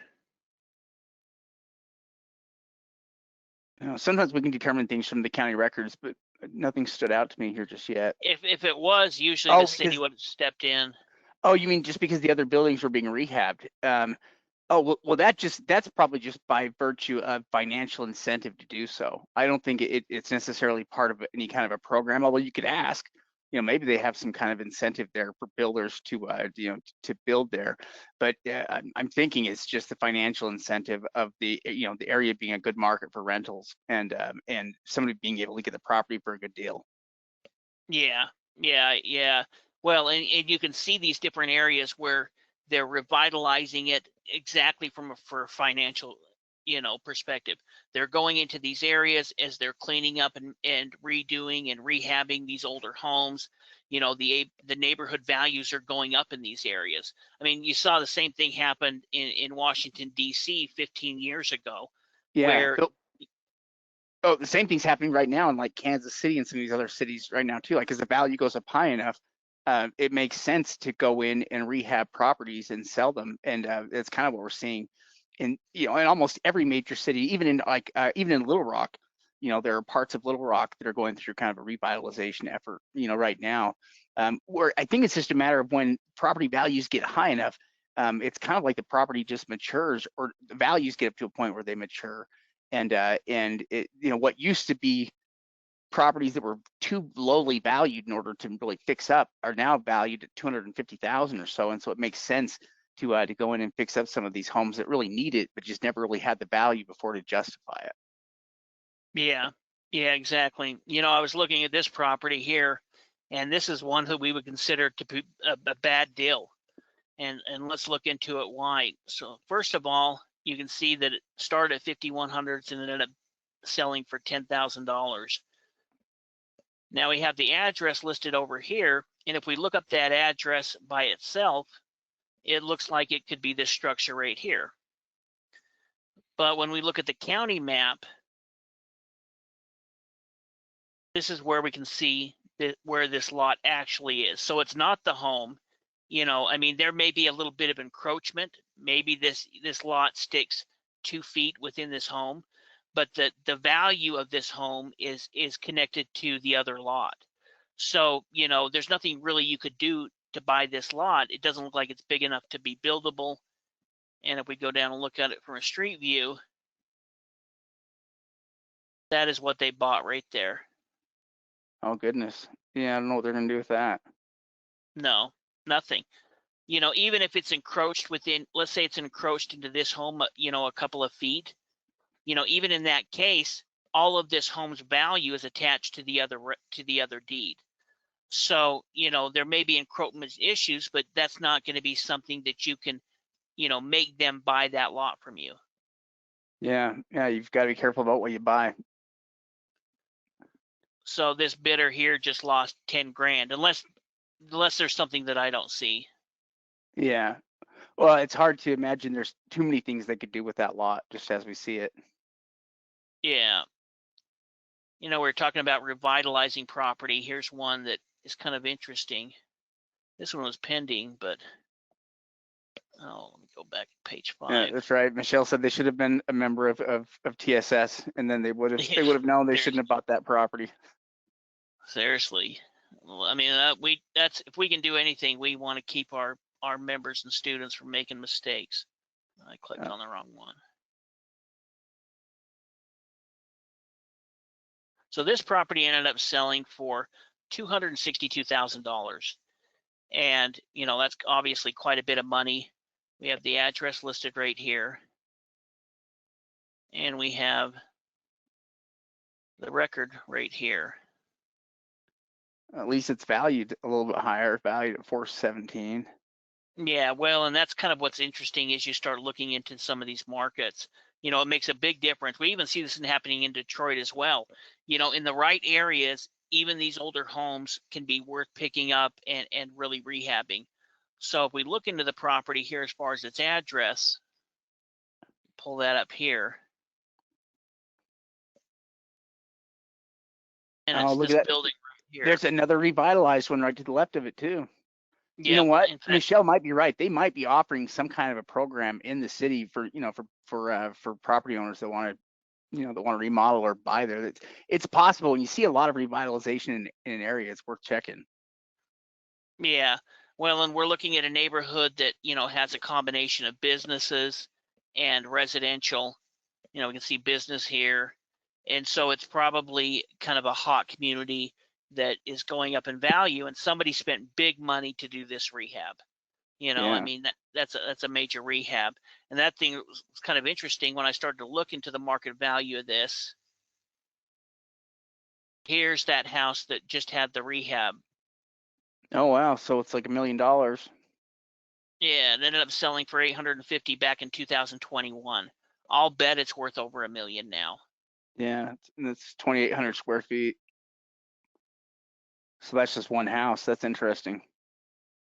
Sometimes we can determine things from the county records, but nothing stood out to me here just yet. If it was, usually the city would have stepped in. Oh, you mean just because the other buildings were being rehabbed? Oh, well, that's probably just by virtue of financial incentive to do so. I don't think it's necessarily part of any kind of a program, although you could ask, maybe they have some kind of incentive there for builders to, to build there. But I'm thinking it's just the financial incentive of the area being a good market for rentals and somebody being able to get the property for a good deal. Yeah. Well, and you can see these different areas where they're revitalizing it exactly for a financial, perspective. They're going into these areas as they're cleaning up and redoing and rehabbing these older homes. The neighborhood values are going up in these areas. I mean, you saw the same thing happen in Washington, D.C. 15 years ago. Yeah. Where Oh, the same thing's happening right now in like Kansas City and some of these other cities right now too. Like, as the value goes up high enough, it makes sense to go in and rehab properties and sell them, and it's kind of what we're seeing in in almost every major city, even in even in Little Rock. There are parts of Little Rock that are going through kind of a revitalization effort, right now. Where I think it's just a matter of when property values get high enough, it's kind of like the property just matures, or the values get up to a point where they mature, and it, what used to be properties that were too lowly valued in order to really fix up are now valued at 250,000 or so, and so it makes sense to go in and fix up some of these homes that really need it, but just never really had the value before to justify it. Yeah, yeah, exactly. I was looking at this property here, and this is one that we would consider to be a bad deal. And let's look into it why. So first of all, you can see that it started at 5,100 and ended up selling for $10,000. Now we have the address listed over here, and if we look up that address by itself, it looks like it could be this structure right here. But when we look at the county map, this is where we can see where this lot actually is. So it's not the home. I mean, there may be a little bit of encroachment. Maybe this lot sticks 2 feet within this home, but the value of this home is connected to the other lot. So, there's nothing really you could do to buy this lot. It doesn't look like it's big enough to be buildable. And if we go down and look at it from a street view, that is what they bought right there. Oh goodness, yeah, I don't know what they're gonna do with that. No, nothing. Even if it's encroached within, let's say it's encroached into this home, a couple of feet, even in that case, all of this home's value is attached to the other deed. So, there may be encroachment issues, but that's not going to be something that you can, make them buy that lot from you. Yeah, you've got to be careful about what you buy. So this bidder here just lost 10 grand, unless there's something that I don't see. Yeah, well, it's hard to imagine there's too many things they could do with that lot, just as we see it. Yeah. We're talking about revitalizing property. Here's one that is kind of interesting. This one was pending, but let me go back to page 5. That's right. Michelle said they should have been a member of TSS, and then they would have known they shouldn't have bought that property. Seriously. Well, I mean, that's if we can do anything, we want to keep our members and students from making mistakes. I clicked on the wrong one. So this property ended up selling for $262,000. And, that's obviously quite a bit of money. We have the address listed right here. And we have the record right here. At least it's valued a little bit higher, valued at 417. Yeah, well, and that's kind of what's interesting as you start looking into some of these markets. It makes a big difference. We even see this happening in Detroit as well. In the right areas, even these older homes can be worth picking up and really rehabbing. So if we look into the property here as far as its address, pull that up here. And it's Look this at that. building right here. There's another revitalized one right to the left of it too. Yep, you know what? in fact, Michelle might be right. They might be offering some kind of a program in the city for for property owners that want to remodel or buy there. It's possible. When you see a lot of revitalization in an area, it's worth checking. yeah. Well, and we're looking at a neighborhood that, has a combination of businesses and residential. We can see business here. And so it's probably kind of a hot community that is going up in value, and somebody spent big money to do this rehab. I mean, that's a major rehab. And that thing was kind of interesting when I started to look into the market value of this. Here's that house that just had the rehab. Oh wow! So it's like $1 million. Yeah, it ended up selling for 850 back in 2021. I'll bet it's worth over $1 million now. Yeah, it's 2,800 square feet. So that's just one house. That's interesting.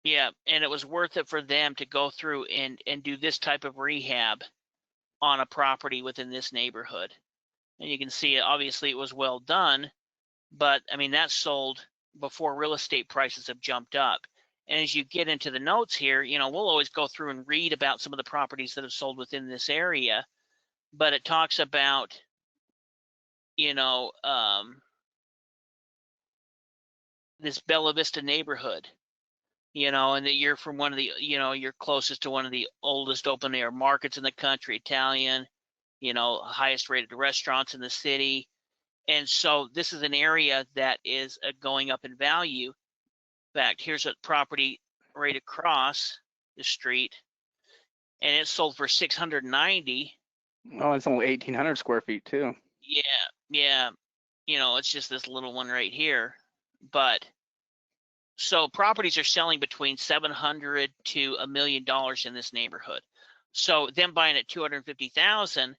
Yeah, and it was worth it for them to go through and do this type of rehab on a property within this neighborhood. And you can see, obviously, it was well done, but I mean, that sold before real estate prices have jumped up. And as you get into the notes here, we'll always go through and read about some of the properties that have sold within this area, but it talks about, this Bella Vista neighborhood, and that you're from one of the, you're closest to one of the oldest open air markets in the country, Italian, highest rated restaurants in the city. And so this is an area that is going up in value. In fact, here's a property right across the street, and it sold for 690. Oh, it's only 1,800 square feet too. Yeah, yeah. It's just this little one right here. But so properties are selling between 700 to $1 million in this neighborhood. So them buying at 250,000,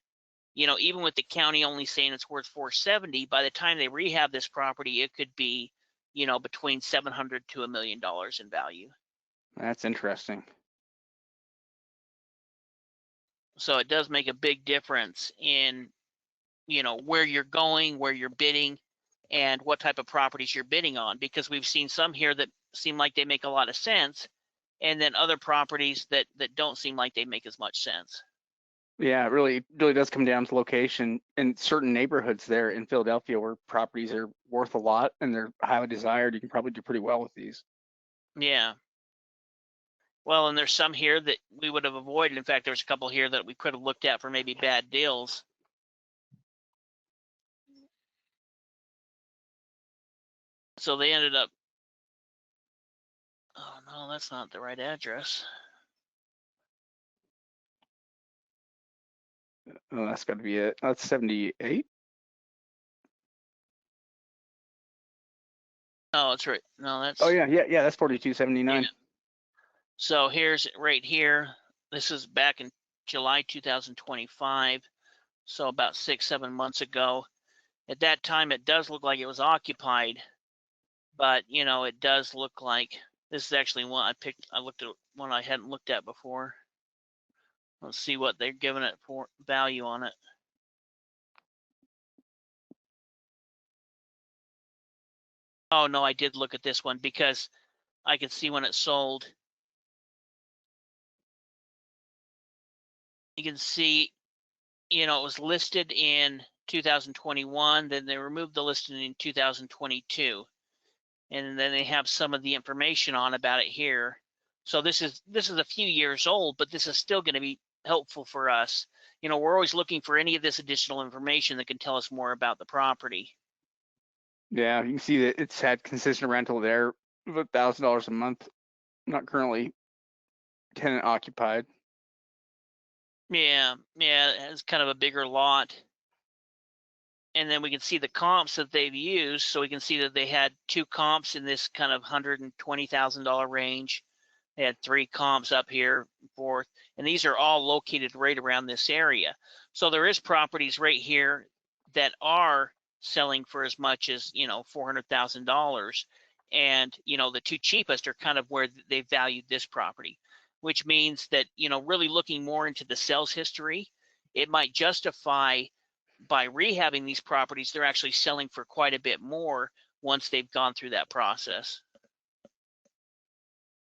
even with the county only saying it's worth 470, by the time they rehab this property, it could be, between 700 to $1 million in value. That's interesting. So it does make a big difference in, where you're going, where you're bidding, and what type of properties you're bidding on, because we've seen some here that seem like they make a lot of sense, and then other properties that don't seem like they make as much sense. Yeah, it really does come down to location in certain neighborhoods there in Philadelphia where properties are worth a lot and they're highly desired. You can probably do pretty well with these. Yeah. Well, and there's some here that we would have avoided. In fact, there's a couple here that we could have looked at for maybe bad deals. So they ended up, oh no, that's not the right address. Oh, that's got to be it. That's 78. Oh, it's right. No, that's. Oh yeah, that's 4279. Yeah. So here's right here. This is back in July 2025. So about 6-7 months ago. At that time, it does look like it was occupied, but it does look like this is actually one I picked. I looked at one I hadn't looked at before. Let's see what they're giving it for value on it. Oh no, I did look at this one because I could see when it sold. You can see, it was listed in 2021, then they removed the listing in 2022. And then they have some of the information on about it here. So this is a few years old, but this is still going to be helpful for us. We're always looking for any of this additional information that can tell us more about the property. Yeah, you can see that it's had consistent rental there of $1,000 a month, not currently tenant occupied. Yeah, it's kind of a bigger lot. And then we can see the comps that they've used. So we can see that they had 2 comps in this kind of $120,000 range. They had 3 comps up here, 4th, and these are all located right around this area. So there is properties right here that are selling for as much as, $400,000. And, the 2 cheapest are kind of where they valued this property, which means that, really looking more into the sales history, it might justify by rehabbing these properties, they're actually selling for quite a bit more once they've gone through that process.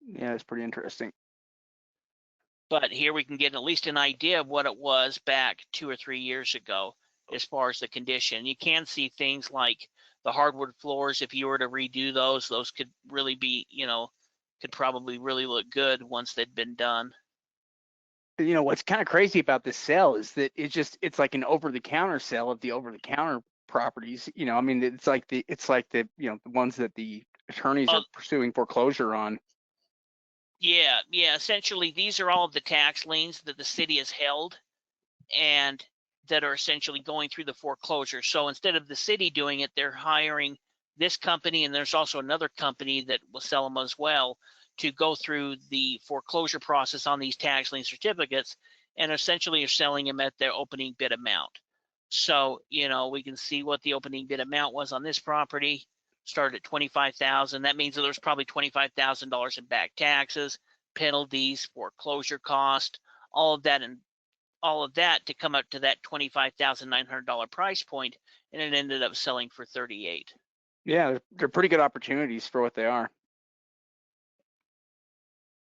Yeah, it's pretty interesting. But here we can get at least an idea of what it was back 2 or 3 years ago as far as the condition. You can see things like the hardwood floors. If you were to redo those could really be, could probably really look good once they'd been done. What's kind of crazy about this sale is that it's like an over-the-counter sale of the over-the-counter properties. I mean, it's like the the ones that the attorneys are pursuing foreclosure on. Yeah. Essentially, these are all of the tax liens that the city has held and that are essentially going through the foreclosure. So instead of the city doing it, they're hiring this company, and there's also another company that will sell them as well, to go through the foreclosure process on these tax lien certificates, and essentially are selling them at their opening bid amount. So, we can see what the opening bid amount was on this property. Started at $25,000. That means that there's probably $25,000 in back taxes, penalties, foreclosure cost, all of that to come up to that $25,900 price point, and it ended up selling for $38,000. Yeah, they're pretty good opportunities for what they are.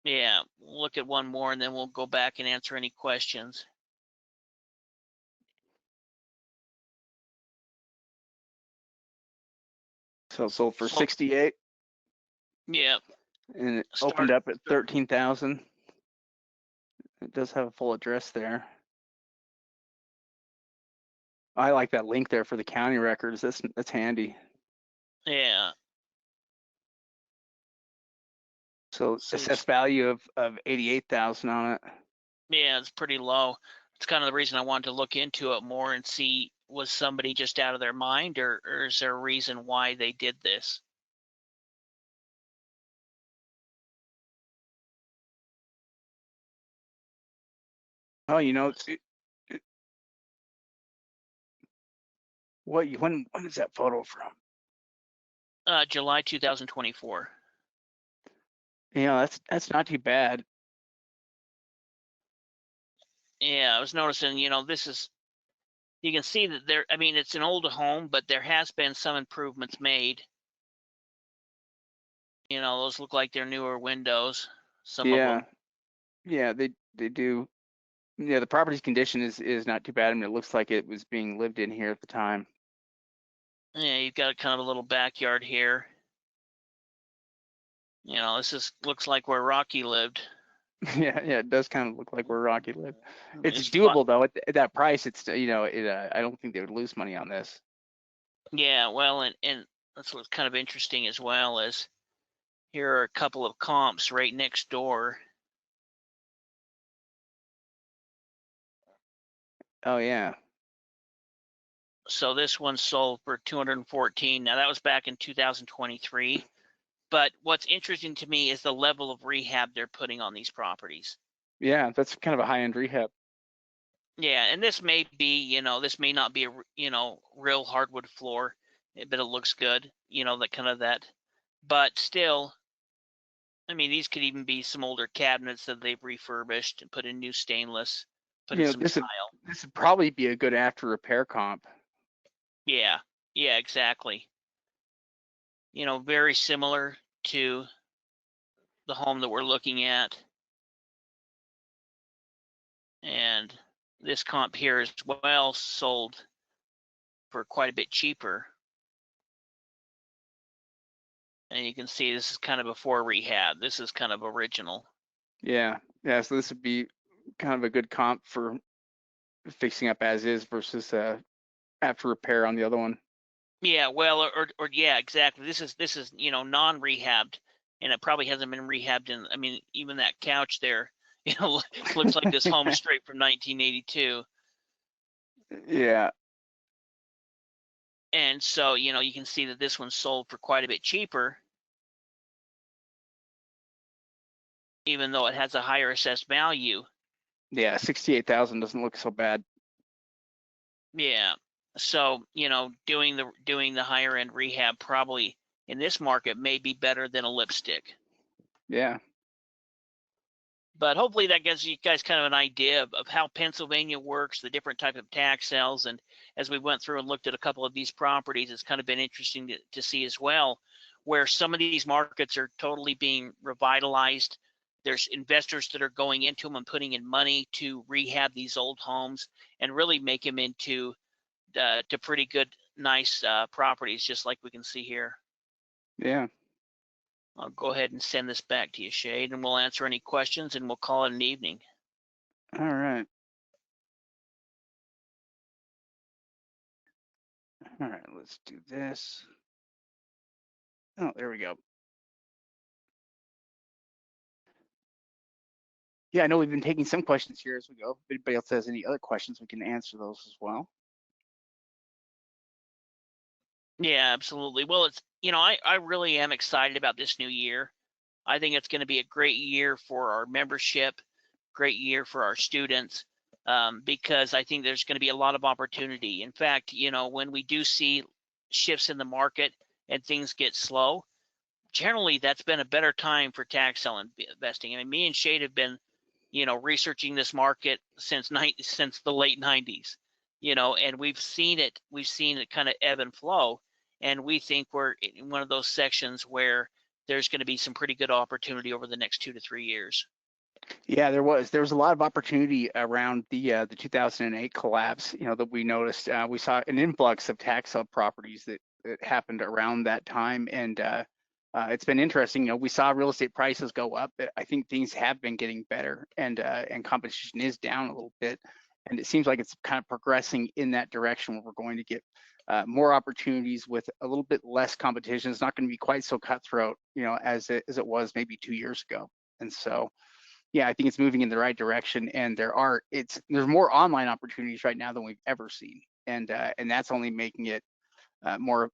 Yeah, we'll look at one more and then we'll go back and answer any questions. So sold for 68. Yeah. and it opened Start. up at 13,000. It does have a full address there. I like that link there for the county records. That's handy. Yeah. So So assessed value of 88,000 on it. yeah, it's pretty low. It's kind of the reason I wanted to look into it more and see, was somebody just out of their mind, or is there a reason why they did this? Oh, when is that photo from? July 2024. That's not too bad. Yeah, I was noticing, this is, you can see that there, I mean, it's an older home, but there has been some improvements made. Those look like they're newer windows, some of Yeah, them. yeah, they do. Yeah, the property's condition is not too bad. I mean, it looks like it was being lived in here at the time. Yeah, you've got kind of a little backyard here. Looks like where Rocky lived. Yeah, yeah, it does kind of look like where Rocky lived. It's It's fun. doable though at that price. I don't think they would lose money on this. Yeah, well, and that's what's kind of interesting as well, is here are a couple of comps right next door. Oh yeah, So this one sold for 214. Now that was back in 2023. But what's interesting to me is the level of rehab they're putting on these properties. yeah, that's kind of a high-end rehab. Yeah, and this may be, this may not be a, real hardwood floor, but it looks good, that kind of that. But still, I mean, these could even be some older cabinets that they've refurbished and put in new stainless, put in some This would tile. probably be a good after repair comp. Yeah, yeah, exactly. Very similar to the home that we're looking at. And this comp here as well sold for quite a bit cheaper. And you can see this is kind of before rehab. This is kind of original. Yeah, yeah. So this would be kind of a good comp for fixing up as is versus after repair on the other one. Yeah, well, or yeah, exactly. This is non-rehabbed, and it probably hasn't been rehabbed in. I mean, even that couch there, looks like this home straight from 1982. Yeah, And so you can see that this one sold for quite a bit cheaper, even though it has a higher assessed value. yeah. 68,000 doesn't look so bad. Yeah. So, doing the higher end rehab probably in this market may be better than a lipstick. Yeah, But hopefully that gives you guys kind of an idea of how Pennsylvania works, the different type of tax sales. And as we went through and looked at a couple of these properties, it's kind of been interesting to see as well, where some of these markets are totally being revitalized. There's investors that are going into them and putting in money to rehab these old homes and really make them into to pretty good, nice properties, just like we can see here. yeah. I'll go ahead and send this back to you, Shade, and we'll answer any questions and we'll call it an evening. All right. All right, let's do this. Oh, there we go. Yeah, I know we've been taking some questions here as we go. If anybody else has any other questions, we can answer those as well. Yeah, absolutely. Well, I really am excited about this new year. I think it's going to be a great year for our membership, great year for our students, because I think there's going to be a lot of opportunity. In fact, when we do see shifts in the market and things get slow, generally that's been a better time for tax sale investing. I mean, me and Shade have been, researching this market since the late 90s, and we've seen it kind of ebb and flow, and we think we're in one of those sections where there's going to be some pretty good opportunity over the next 2 to 3 years. Yeah, there was a lot of opportunity around the 2008 collapse. That we noticed. We saw an influx of tax sale properties that happened around that time, and it's been interesting. We saw real estate prices go up, but I think things have been getting better, and competition is down a little bit, and it seems like it's kind of progressing in that direction where we're going to get more opportunities with a little bit less competition. It's not going to be quite so cutthroat, as it was maybe 2 years ago. And so, yeah, I think it's moving in the right direction, and there's more online opportunities right now than we've ever seen, and that's only making it more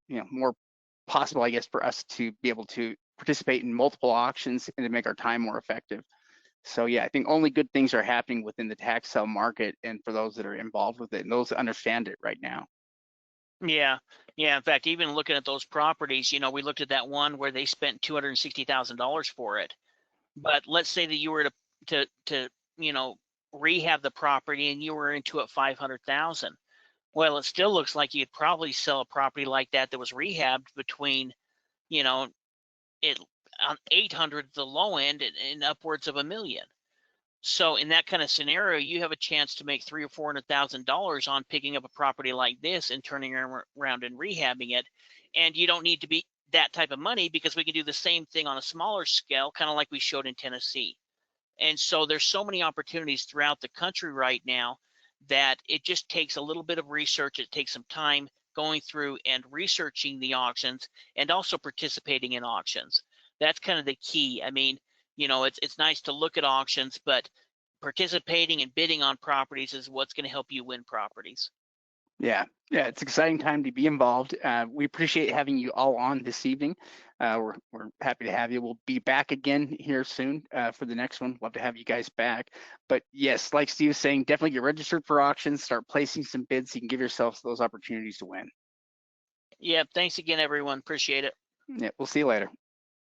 possible, I guess, for us to be able to participate in multiple auctions and to make our time more effective. So yeah, I think only good things are happening within the tax sale market, and for those that are involved with it and those that understand it right now. Yeah, yeah. In fact, even looking at those properties, we looked at that one where they spent $260,000 for it. But let's say that you were to rehab the property and you were into it 500,000. Well, it still looks like you'd probably sell a property like that was rehabbed between, you know, it on 800 the low end and upwards of $1 million. So in that kind of scenario, you have a chance to make $300,000 or $400,000 on picking up a property like this and turning around and rehabbing it. And you don't need to be that type of money because we can do the same thing on a smaller scale, kind of like we showed in Tennessee. And so there's so many opportunities throughout the country right now that it just takes a little bit of research. It takes some time going through and researching the auctions and also participating in auctions. That's kind of the key. I mean, it's nice to look at auctions, but participating and bidding on properties is what's going to help you win properties. Yeah, it's an exciting time to be involved. We appreciate having you all on this evening. We're happy to have you. We'll be back again here soon for the next one. Love to have you guys back. But yes, like Steve was saying, definitely get registered for auctions, start placing some bids so you can give yourselves those opportunities to win. Yeah, thanks again, everyone. Appreciate it. Yeah, we'll see you later.